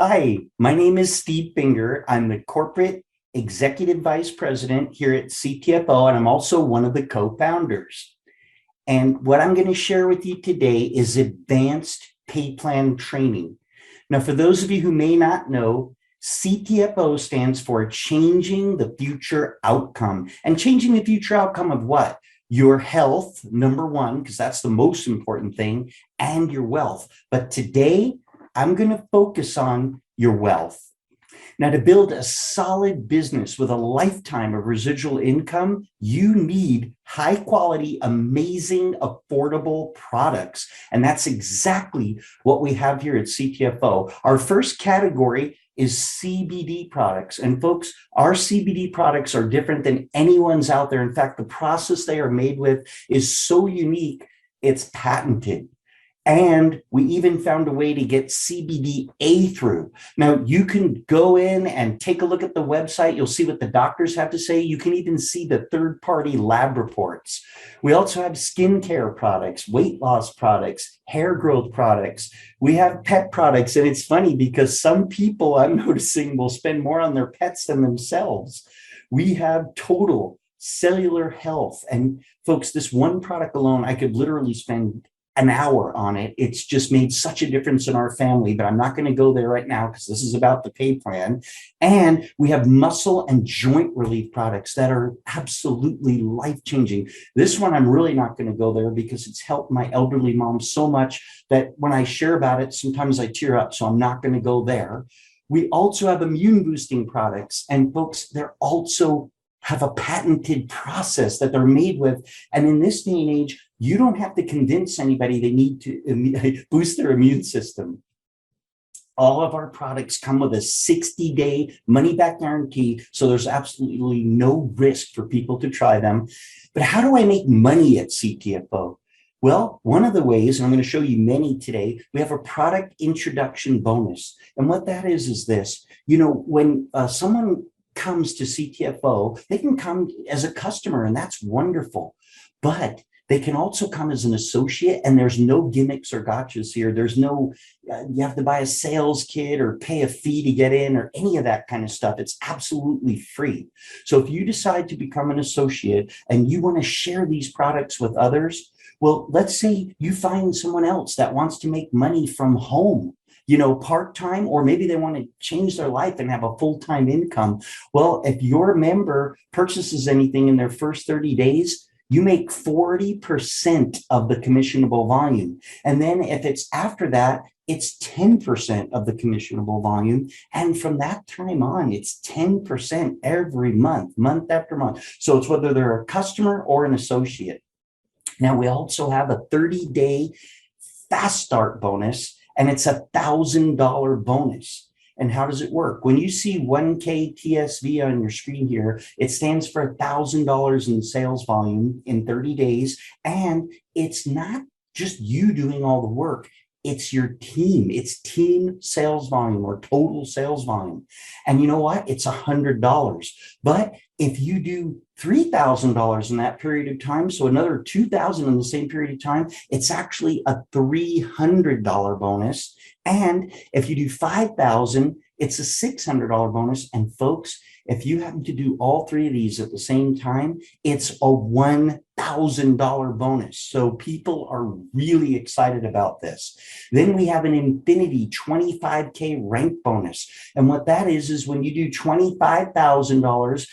Hi, my name is Steve Finger. I'm the Corporate Executive Vice President here at CTFO, and I'm also one of the co-founders. And what I'm going to share with you today is advanced pay plan training. Now, for those of you who may not know, CTFO stands for Changing the Future Outcome. And changing the future outcome of what? Your health, number one, because that's the most important thing, and your wealth. But today, I'm going to focus on your wealth. Now, to build a solid business with a lifetime of residual income, you need high quality, amazing, affordable products. And that's exactly what we have here at CTFO. Our first category is CBD products. And folks, our CBD products are different than anyone's out there. In fact, the process they are made with is so unique, it's patented. And we even found a way to get CBDA through. Now, you can go in and take a look at the website. You'll see what the doctors have to say. You can even see the third-party lab reports. We also have skincare products, weight loss products, hair growth products. We have pet products. And it's funny because some people I'm noticing will spend more on their pets than themselves. We have total cellular health. And folks, this one product alone, I could literally spend an hour on it. It's just made such a difference in our family, but I'm not going to go there right now because this is about the pay plan. And we have muscle and joint relief products that are absolutely life-changing. This one, I'm really not going to go there because it's helped my elderly mom so much that when I share about it, sometimes I tear up. So I'm not going to go there. We also have immune boosting products. And folks, they're also have a patented process that they're made with. And in this day and age, you don't have to convince anybody they need to boost their immune system. All of our products come with a 60-day money-back guarantee, so there's absolutely no risk for people to try them. But how do I make money at CTFO? Well, one of the ways, and I'm going to show you many today, we have a product introduction bonus. And what that is this. You know, when someone comes to CTFO, they can come as a customer, and that's wonderful. But they can also come as an associate, and there's no gimmicks or gotchas here. There's no, you have to buy a sales kit or pay a fee to get in or any of that kind of stuff. It's absolutely free. So if you decide to become an associate and you want to share these products with others, well, let's say you find someone else that wants to make money from home, you know, part-time, or maybe they want to change their life and have a full-time income. Well, if your member purchases anything in their first 30 days, you make 40% of the commissionable volume. And then if it's after that, it's 10% of the commissionable volume. And from that time on, it's 10% every month, month after month. So it's whether they're a customer or an associate. Now, we also have a 30-day fast start bonus, and it's $1,000 bonus. And how does it work? When you see 1K TSV on your screen here, it stands for $1,000 in sales volume in 30 days. And it's not just you doing all the work. It's your team. It's team sales volume or total sales volume. And you know what? It's $100. But if you do $3,000 in that period of time, so another $2,000 in the same period of time, it's actually a $300 bonus. And if you do $5,000, it's a $600 bonus. And folks, if you happen to do all three of these at the same time, it's a $1,000 bonus. So people are really excited about this. Then we have an infinity 25K rank bonus. And what that is when you do $25,000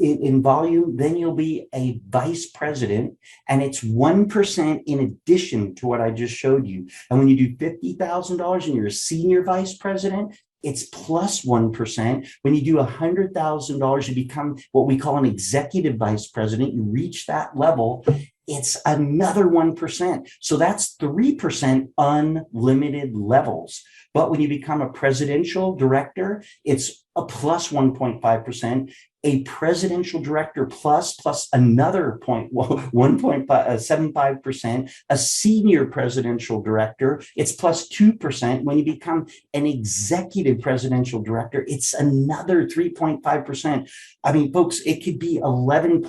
in volume, then you'll be a vice president, and it's 1% in addition to what I just showed you. And when you do $50,000 and you're a senior vice president, it's plus 1%. When you do $100,000, you become what we call an executive vice president. You reach that level, it's another 1%. So that's 3% unlimited levels. But when you become a presidential director, it's a plus 1.5%. A presidential director plus another 1.75%, a senior presidential director, it's plus 2%. When you become an executive presidential director, it's another 3.5%. I mean, folks, it could be 11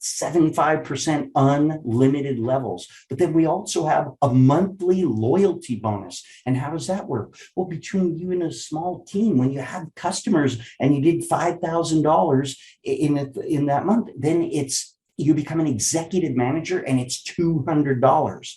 75% unlimited levels. But then we also have a monthly loyalty bonus. And how does that work? Well, between you and a small team, when you have customers and you did $5,000 in that month, then you become an executive manager and it's $200.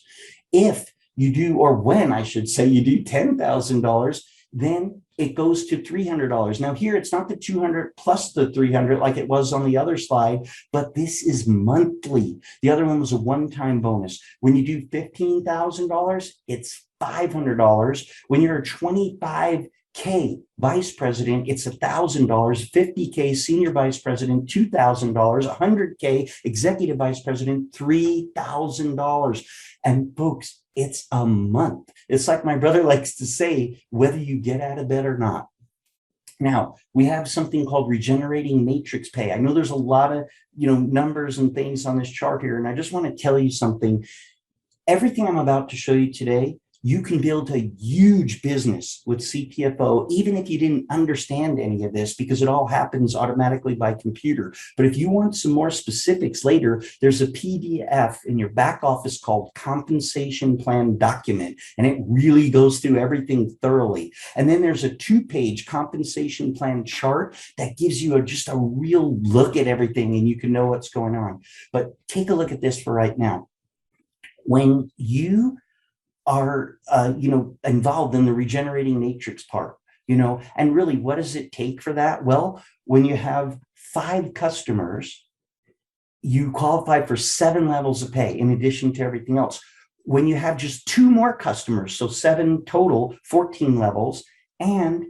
If you do, or when I should say, you do $10,000, then it goes to $300. Now here, it's not the 200 plus the 300 like it was on the other slide, but this is monthly. The other one was a one-time bonus. When you do $15,000, it's $500. When you're a 25K vice president, it's $1,000, 50K senior vice president, $2,000, 100K executive vice president, $3,000. And folks, it's a month. It's like my brother likes to say, whether you get out of bed or not. Now, we have something called regenerating matrix pay. I know there's a lot of, numbers and things on this chart here, and I just want to tell you something. Everything I'm about to show you today, you can build a huge business with CTFO, even if you didn't understand any of this, because it all happens automatically by computer. But if you want some more specifics later, there's a PDF in your back office called Compensation Plan Document, and it really goes through everything thoroughly. And then there's a 2-page compensation plan chart that gives you just a real look at everything, and you can know what's going on. But take a look at this for right now. When you are, involved in the regenerating matrix part, and really, what does it take for that? Well, when you have 5 customers, you qualify for 7 levels of pay in addition to everything else. When you have just 2 more customers, so 7 total, 14 levels, and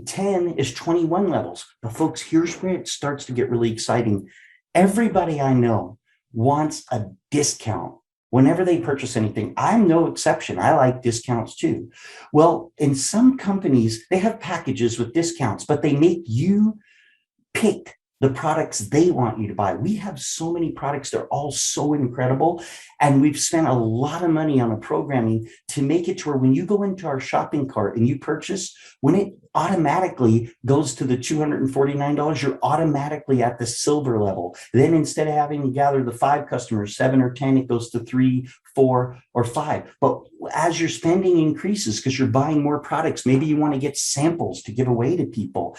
10 is 21 levels. But folks, here's where it starts to get really exciting. Everybody I know wants a discount whenever they purchase anything. I'm no exception. I like discounts too. Well, in some companies, they have packages with discounts, but they make you pick the products they want you to buy. We have so many products. They're all so incredible. And we've spent a lot of money on the programming to make it to where when you go into our shopping cart and you purchase, when it automatically goes to the $249, you're automatically at the silver level. Then instead of having to gather the 5 customers, 7 or 10, it goes to 3, 4, or 5. But as your spending increases, because you're buying more products, maybe you want to get samples to give away to people,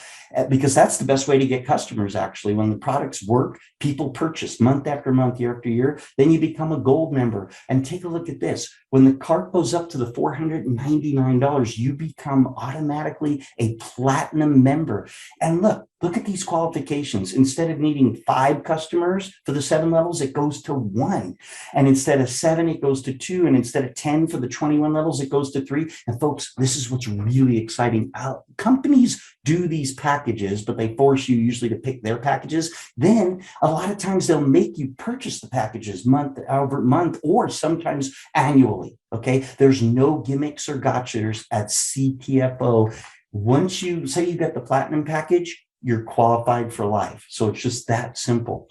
because that's the best way to get customers. Actually, when the products work, people purchase month after month, year after year. Then you become a gold member. And take a look at this. When the cart goes up to the $499, you become automatically a platinum member. And look at these qualifications. Instead of needing 5 customers for the 7 levels, it goes to 1. And instead of 7, it goes to 2. And instead of 10 for the 21 levels, it goes to 3. And folks, this is what's really exciting. Companies do these packages, but they force you usually to pick their packages. Then a lot of times they'll make you purchase the packages month over month, or sometimes annually. Okay. There's no gimmicks or gotchas at CTFO. Once you say you get the platinum package, you're qualified for life. So it's just that simple.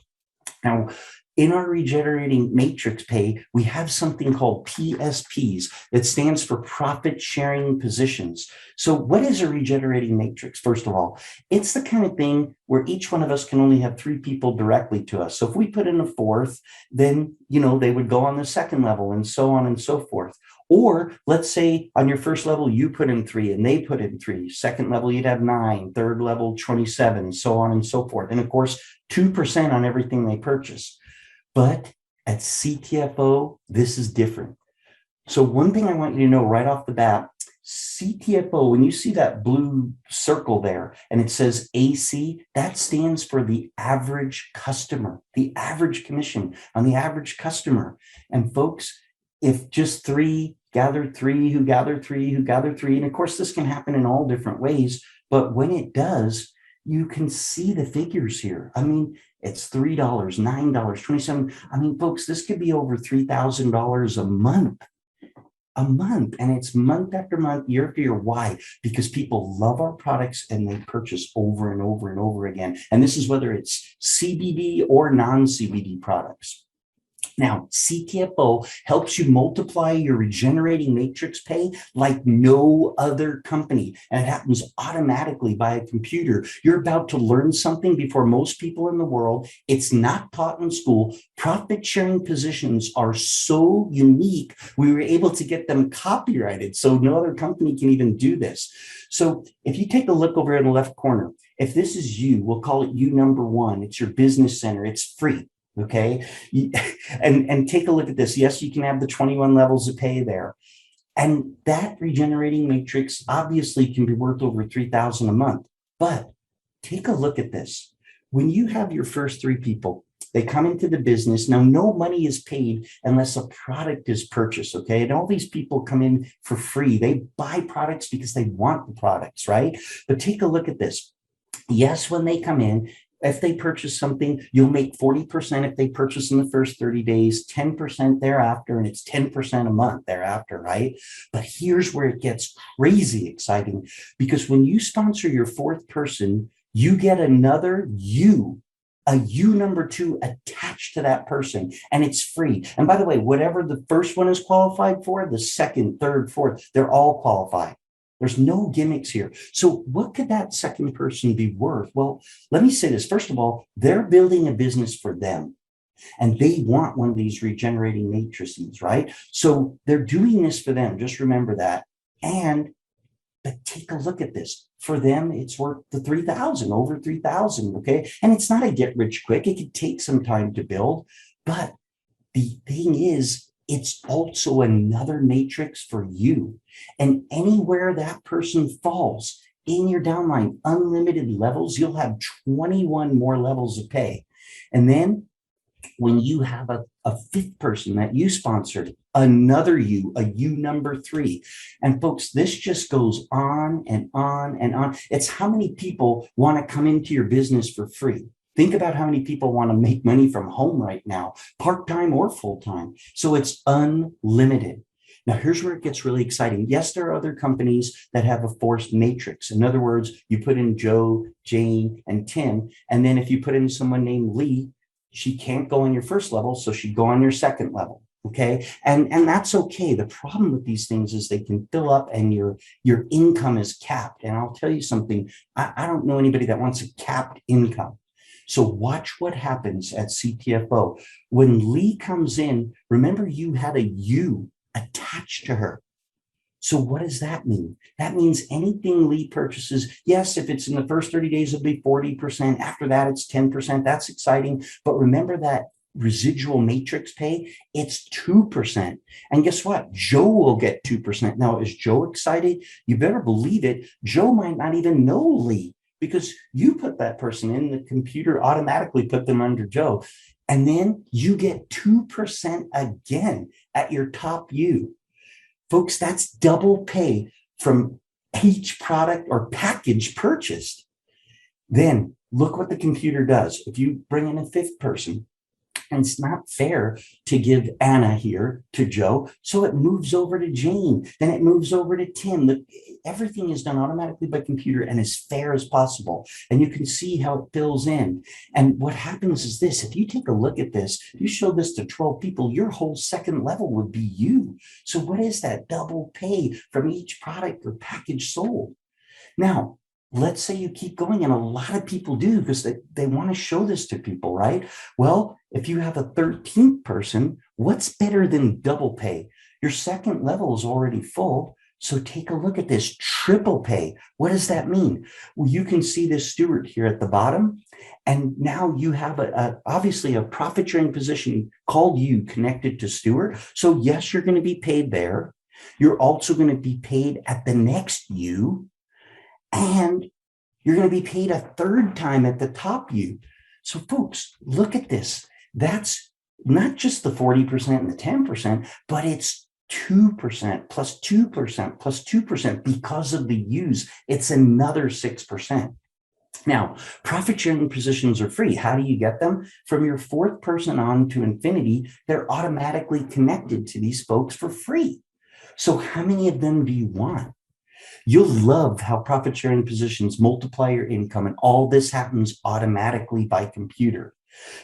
Now, in our regenerating matrix pay, we have something called PSPs that stands for profit sharing positions. So what is a regenerating matrix? First of all, it's the kind of thing where each one of us can only have 3 people directly to us. So if we put in a 4th, then, they would go on the 2nd level and so on and so forth. Or let's say on your 1st level, you put in 3 and they put in 3. 2nd level, you'd have 9, 3rd level, 27, so on and so forth. And of course, 2% on everything they purchase. But at CTFO, this is different. So one thing I want you to know right off the bat, CTFO, when you see that blue circle there and it says AC, that stands for the average customer, the average commission on the average customer. And folks, if just 3 gathered 3, who gathered 3, who gathered 3, and of course this can happen in all different ways, but when it does, you can see the figures here. I mean, it's $3, $9, $27. I mean, folks, this could be over $3,000 a month. And it's month after month, year after year. Why? Because people love our products and they purchase over and over and over again. And this is whether it's CBD or non-CBD products. Now, CTFO helps you multiply your regenerating matrix pay like no other company, and it happens automatically by a computer. You're about to learn something before most people in the world. It's not taught in school. Profit sharing positions are so unique. We were able to get them copyrighted, so no other company can even do this. So if you take a look over in the left corner, if this is you, we'll call it you number one. It's your business center. It's free. Okay. And take a look at this. Yes, you can have the 21 levels of pay there. And that regenerating matrix obviously can be worth over 3,000 a month. But take a look at this. When you have your first three people, they come into the business. Now, no money is paid unless a product is purchased. Okay. And all these people come in for free. They buy products because they want the products, right? But take a look at this. Yes, when they come in, if they purchase something, you'll make 40% if they purchase in the first 30 days, 10% thereafter, and it's 10% a month thereafter, right? But here's where it gets crazy exciting, because when you sponsor your fourth person, you get another you, a you number two attached to that person, and it's free. And by the way, whatever the first one is qualified for, the second, third, fourth, they're all qualified. There's no gimmicks here. So what could that second person be worth? Well, let me say this. First of all, they're building a business for them, and they want one of these regenerating matrices, right? So they're doing this for them. Just remember that. But take a look at this. For them, it's worth the 3,000, over 3,000, okay? And it's not a get rich quick. It could take some time to build. But the thing is, it's also another matrix for you. And anywhere that person falls in your downline, unlimited levels, you'll have 21 more levels of pay. And then when you have a fifth person that you sponsored, another you, a you number three. And folks, this just goes on and on and on. It's how many people want to come into your business for free. Think about how many people want to make money from home right now, part-time or full-time. So it's unlimited. Now, here's where it gets really exciting. Yes, there are other companies that have a forced matrix. In other words, you put in Joe, Jane, and Tim, and then if you put in someone named Lee, she can't go on your first level, so she'd go on your second level. Okay. And that's okay. The problem with these things is they can fill up and your income is capped. And I'll tell you something, I don't know anybody that wants a capped income. So watch what happens at CTFO. When Lee comes in, remember you had a you attached to her. So what does that mean? That means anything Lee purchases, yes, if it's in the first 30 days, it'll be 40%. After that, it's 10%. That's exciting. But remember that residual matrix pay, it's 2%. And guess what? Joe will get 2%. Now, is Joe excited? You better believe it. Joe might not even know Lee, because you put that person in, the computer automatically put them under Joe. And then you get 2% again at your top you. Folks, that's double pay from each product or package purchased. Then look what the computer does. If you bring in a fifth person, and it's not fair to give Anna here to Joe, so it moves over to Jane, then it moves over to Tim. Everything is done automatically by computer and as fair as possible. And you can see how it fills in. And what happens is this: if you take a look at this, you show this to 12 people, your whole second level would be you. So what is that? Double pay from each product or package sold. Now, let's say you keep going, and a lot of people do because they want to show this to people, right? Well, if you have a 13th person, what's better than double pay? Your second level is already full. So take a look at this triple pay. What does that mean? Well, you can see this Stewart here at the bottom. And now you have obviously a profit sharing position called you connected to Stewart. So yes, you're going to be paid there. You're also going to be paid at the next you. And you're going to be paid a third time at the top you. So folks, look at this. That's not just the 40% and the 10%, but it's 2% plus 2% plus 2% because of the use. It's another 6%. Now, profit sharing positions are free. How do you get them? From your fourth person on to infinity, they're automatically connected to these folks for free. So how many of them do you want? You'll love how profit sharing positions multiply your income, and all this happens automatically by computer.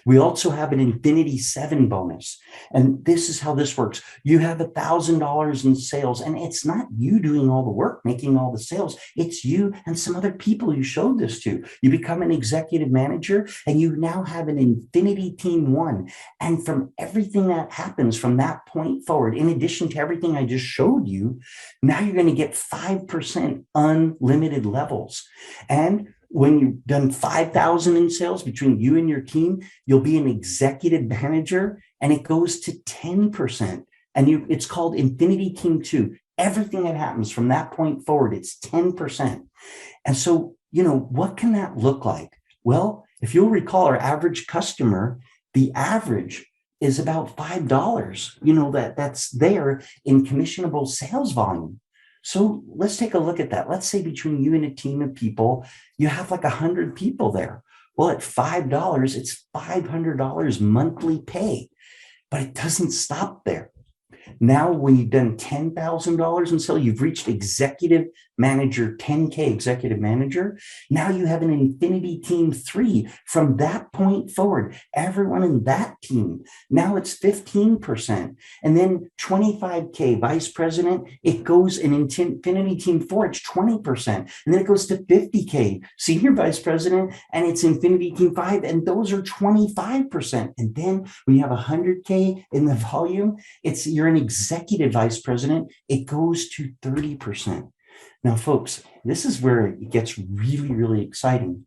We also have an Infinity 7 bonus. And this is how this works. You have $1,000 in sales, and it's not you doing all the work, making all the sales. It's you and some other people you showed this to. You become an executive manager, and you now have an Infinity Team 1. And from everything that happens from that point forward, in addition to everything I just showed you, now you're going to get 5% unlimited levels. And when you've done 5,000 in sales between you and your team, you'll be an executive manager, and it goes to 10%. And it's called Infinity Team 2. Everything that happens from that point forward, it's 10%. And so, what can that look like? Well, if you'll recall our average customer, the average is about $5, that's there in commissionable sales volume. So let's take a look at that. Let's say between you and a team of people, you have like 100 people there. Well, at $5, it's $500 monthly pay, but it doesn't stop there. Now, when you've done $10,000 in sales, you've reached executive manager, 10K executive manager. Now you have an Infinity Team 3. From that point forward, everyone in that team, now it's 15%. And then 25K vice president, it goes in Infinity Team 4, it's 20%. And then it goes to 50K senior vice president, and it's Infinity Team 5, and those are 25%. And then when you have 100K in the volume, you're an executive vice president, it goes to 30%. Now, folks, this is where it gets really, really exciting.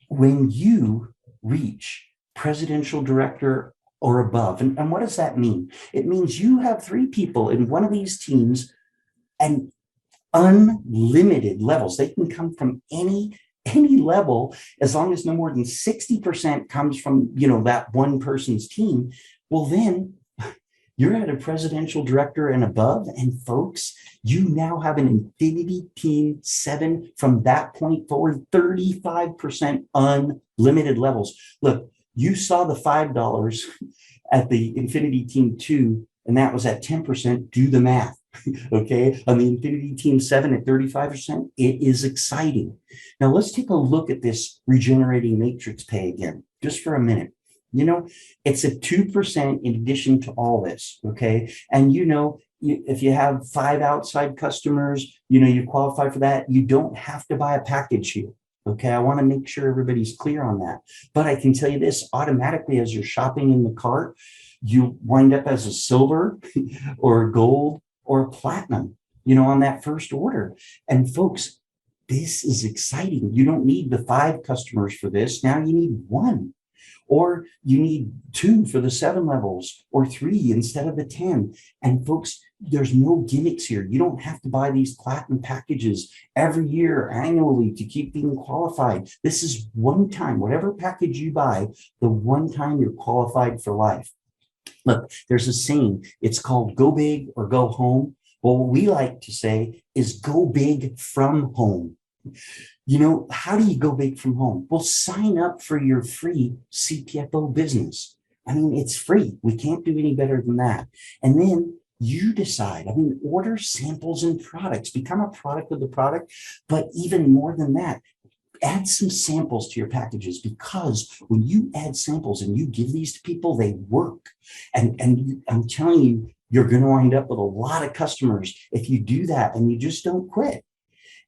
When you reach presidential director or above, and what does that mean? It means you have 3 people in one of these teams and unlimited levels. They can come from any level, as long as no more than 60% comes from, that one person's team. Well, then you're at a presidential director and above, and folks, you now have an Infinity Team 7 from that point forward, 35% unlimited levels. Look, you saw the $5 at the Infinity Team 2, and that was at 10%. Do the math, okay? On the Infinity Team 7 at 35%, it is exciting. Now, let's take a look at this regenerating matrix pay again, just for a minute. It's a 2% in addition to all this, okay? And if you have 5 outside customers, you qualify for that. You don't have to buy a package here, okay? I want to make sure everybody's clear on that. But I can tell you this, automatically as you're shopping in the cart, you wind up as a silver or a gold or a platinum, on that first order. And folks, this is exciting. You don't need the 5 customers for this. Now you need 1. Or you need 2 for the 7 levels, or 3 instead of the 10. And folks, there's no gimmicks here. You don't have to buy these platinum packages every year, annually, to keep being qualified. This is one time, whatever package you buy, the one time you're qualified for life. Look, there's a saying, it's called go big or go home. Well, what we like to say is go big from home. How do you go big from home? Well, sign up for your free CTFO business. It's free. We can't do any better than that. And then you decide, order samples and products, become a product of the product, but even more than that, add some samples to your packages, because when you add samples and you give these to people, they work. And I'm telling you, you're going to wind up with a lot of customers if you do that and you just don't quit.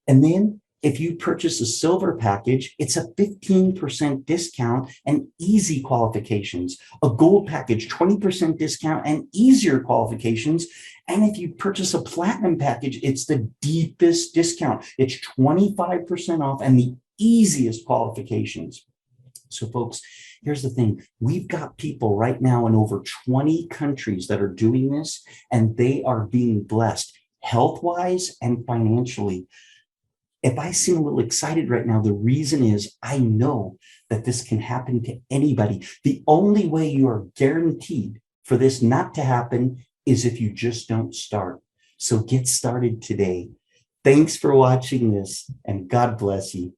And then if you purchase a silver package, it's a 15% discount and easy qualifications. A gold package, 20% discount and easier qualifications. And if you purchase a platinum package, it's the deepest discount. It's 25% off and the easiest qualifications. So folks, here's the thing. We've got people right now in over 20 countries that are doing this, and they are being blessed health-wise and financially. If I seem a little excited right now, the reason is I know that this can happen to anybody. The only way you are guaranteed for this not to happen is if you just don't start. So get started today. Thanks for watching this, and God bless you.